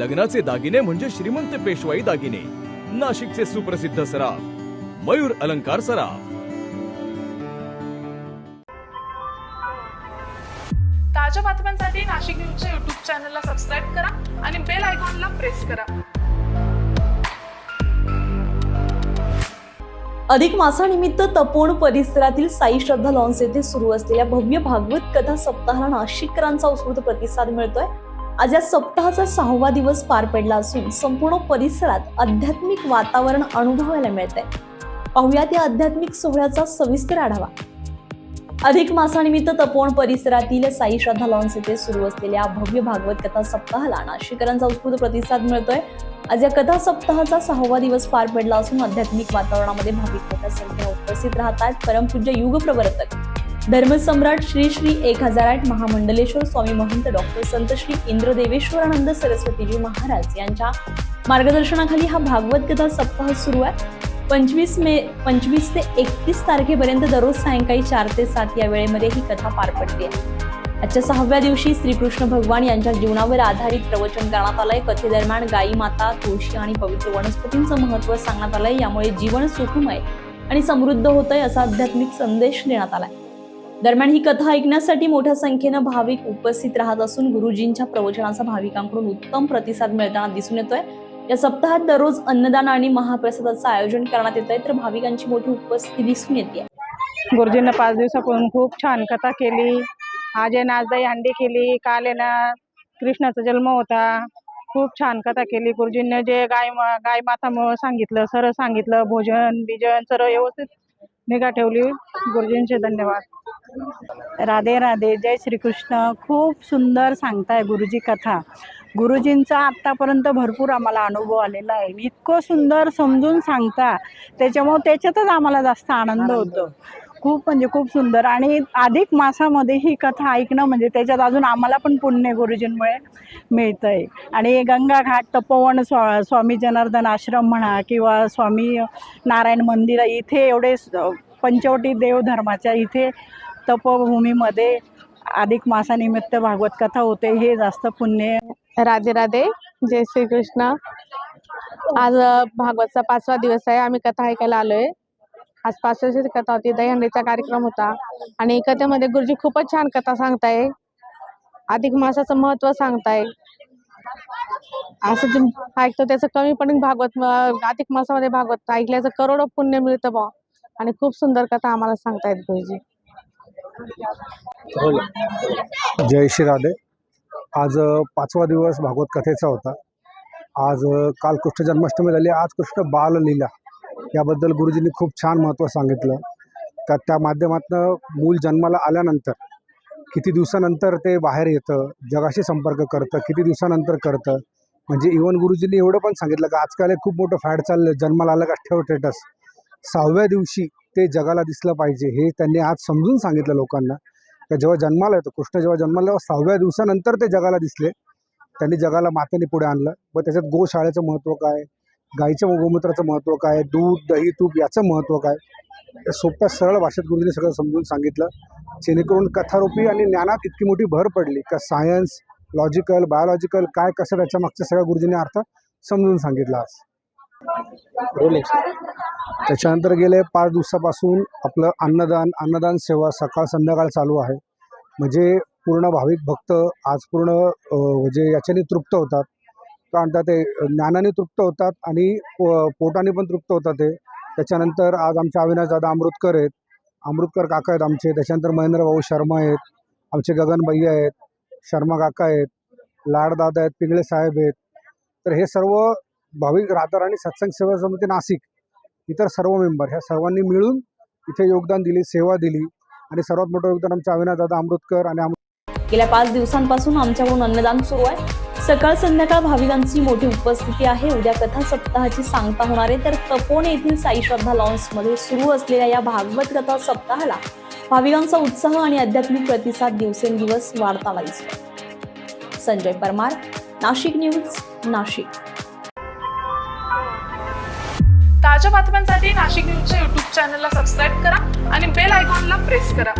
लग्नाचे दागिने म्हणजे श्रीमंत पेशवाई दागिने, नाशिकचे सुप्रसिद्ध सराफ मयूर अलंकार सराफ। ताज्या बातम्यांसाठी नाशिक न्यूजच्या YouTube चॅनलला सबस्क्राईब करा आणि बेल आयकॉनला प्रेस करा। अधिक मासानिमित्त तपोवन परिसरातील साई श्रद्धा लॉन्स येथे सुरू असलेल्या भव्य भागवत कथा सप्ताहाला नाशिककरांचा उत्स्फूर्त प्रतिसाद मिळतोय। आज या सप्ताहाचा 6वा दिवस पार पडला असून संपूर्ण परिसरात आध्यात्मिक वातावरण अनुभवायला मिळतंय। पाहुयात या आध्यात्मिक सोहळ्याचा सविस्तर आढावा। अधिक मासानिमित्त तपोवन परिसरातील साई श्रद्धा लॉन्स येथे सुरू असलेल्या भव्य भागवत कथा सप्ताहाला नाशिककरांचा उत्स्फूर्त प्रतिसाद मिळतोय। आज या कथा सप्ताहाचा 6वा दिवस पार पडला असून आध्यात्मिक वातावरणामध्ये भाविक मोठ्या संख्येने उपस्थित राहतात। परमपूज्य युगप्रवर्तक धर्मसम्राट श्री श्री 1008 महामंडलेश्वर स्वामी महंत डॉक्टर संत श्री इंद्रदेवेश्वरानंद सरस्वतीजी महाराज यांच्या मार्गदर्शनाखाली हा भागवत कथा सप्ताह सुरू आहे। 25 ते 31 तारखेपर्यंत दररोज सायंकाळी 4 ते 7 या वेळेमध्ये ही कथा पार पडते। आजच्या 6व्या दिवशी श्रीकृष्ण भगवान यांच्या जीवनावर आधारित प्रवचन करण्यात आलंय। कथेदरम्यान गायी माता, तुळशी आणि पवित्र वनस्पतींचं महत्त्व सांगण्यात आलंय। यामुळे जीवन सुखमय आणि समृद्ध होतंय असा आध्यात्मिक संदेश देण्यात आलाय। दरम्यान ही कथा ऐकण्यासाठी मोठ्या संख्येनं भाविक उपस्थित राहत असून गुरुजींच्या प्रवचनाचा भाविकांकडून उत्तम प्रतिसाद मिळताना दिसून येतोय। या सप्ताहात दररोज अन्नदान आणि महाप्रसादाचं आयोजन करण्यात येतंय, तर भाविकांची मोठी उपस्थिती दिसून येते। गुरुजींना 5 दिवसापासून खूप छान कथा केली। आज आहे नाचदाई हंडी केली, काल आहे ना कृष्णाचा जन्म होता। खूप छान कथा केली। गुरुजींनी जे गाय माता सांगितलं, सरळ सांगितलं, भोजन बिजन सर्व व्यवस्थित निगा ठेवली। गुरुजींचे धन्यवाद। राधे राधे, जय श्रीकृष्ण। खूप सुंदर सांगताय गुरुजी कथा। गुरुजींचा आत्तापर्यंत भरपूर आम्हाला अनुभव आलेला आहे। इतकं सुंदर समजून सांगता, त्याच्यामुळे त्याच्यातच आम्हाला जास्त आनंद होतो। खूप म्हणजे खूप सुंदर। आणि अधिक मासामध्ये ही कथा ऐकणं म्हणजे त्याच्यात अजून आम्हाला पण पुण्य गुरुजींमुळे मिळतंय। आणि गंगा घाट, तपोवन, स्वामी जनार्दन आश्रम म्हणा किंवा स्वामी नारायण मंदिर, इथे एवढे पंचवटी देवधर्माच्या इथे तपोभूमीमध्ये अधिक मासानिमित्त भागवत कथा होते, हे जास्त पुण्य। राधे राधे, जय श्रीकृष्ण। आज भागवतचा 5वा दिवस आहे। आम्ही कथा ऐकायला आलोय। आज 5 दिवसाची कथा होती, दहीहंडीचा कार्यक्रम होता आणि कथेमध्ये गुरुजी खूपच छान कथा सांगताय, अधिक मासाचं महत्त्व सांगताय। असं जे ऐकतो त्याचं कमी पण भागवत अधिक मासामध्ये भागवत ऐकल्याचं करोडो पुण्य मिळतं बा। आणि खूप सुंदर कथा आम्हाला सांगतायत गुरुजी। जय श्री राधे। आज 5वा दिवस भागवत कथेचा होता। आज काल कृष्ण जन्माष्टमी झाली, आज कृष्ण बाललीला याबद्दल गुरुजींनी खूप छान महत्त्व सांगितलं। तर त्या माध्यमातून मूल जन्माला आल्यानंतर किती दिवसानंतर ते बाहेर येतं, जगाशी संपर्क करतं, किती दिवसानंतर करतं। म्हणजे इवन गुरुजींनी एवढं पण सांगितलं की आजकाल खूप मोठं फॅड चाललं, जन्माला आलं का ठेव स्टेटस, 6व्या दिवशी ते जगाला दिसलं पाहिजे। हे त्यांनी आज समजून सांगितलं लोकांना की जेव्हा जन्माला येतो कृष्ण, जेव्हा जन्माला 6व्या दिवसानंतर ते जगाला दिसले, त्यांनी जगाला मातेने पुढे आणलं। व त्याच्यात गोशाळेचं महत्त्व काय, गाईच्या गोमूत्राचं महत्त्व काय, दूध दही तूप याचं महत्त्व काय, सोप्या सरळ भाषेत गुरुजींनी सगळं समजून सांगितलं। जेणेकरून कथारूपी आणि ज्ञानात इतकी मोठी भर पडली का सायन्स, लॉजिकल, बायोलॉजिकल काय कसं त्याच्या मागचं सगळ्या गुरुजींनी अर्थ समजून सांगितलं आज। त्याच्यानंतर गेले 5 दिवसापासून आपलं अन्नदान सेवा सकाळ संध्याकाळ चालू आहे। म्हणजे पूर्ण भाविक भक्त आज पूर्ण म्हणजे याच्याने तृप्त होतात, कारण ते ज्ञानाने तृप्त होतात आणि पोटाने पण तृप्त होतात ते। त्याच्यानंतर आज आमचे अविनाश दादा अमृतकर आहेत, अमृतकर काका आहेत आमचे। त्याच्यानंतर महेंद्र भाऊ शर्मा आहेत, आमचे गगन भैया आहेत, शर्मा काका आहेत, लाडदादा आहेत, पिंगळे साहेब आहेत। तर हे सर्व भाविक राहतात आणि सत्संग सेवा समिती नाशिक इतर सर्व मेंबर ह्या सर्वांनी मिळून इथे योगदान दिली, सेवा दिली। आणि सर्वात मोठं योगदान आमच्या अविनाश दादा अमृतकर आणि गेल्या 5 दिवसांपासून आमच्याकडून अन्नदान सुरू आहे। सकाळ संध्याकाळ भाविकांची मोठी उपस्थिती आहे। उद्या कथा सप्ताहाची सांगता होणार आहे। तर तपोवन येथील साई श्रद्धा लॉन्स मध्ये सुरू असलेल्या या भागवत कथा सप्ताहाला भाविकांचा उत्साह आणि आध्यात्मिक प्रतिसाद दिवसेंदिवस वाढताना दिसतो। संजय परमार, नाशिक न्यूज, नाशिक। ताज्या बातम्यांसाठी नाशिक न्यूजच्या YouTube चॅनलला सबस्क्राईब करा आणि बेल आयकॉनला प्रेस करा।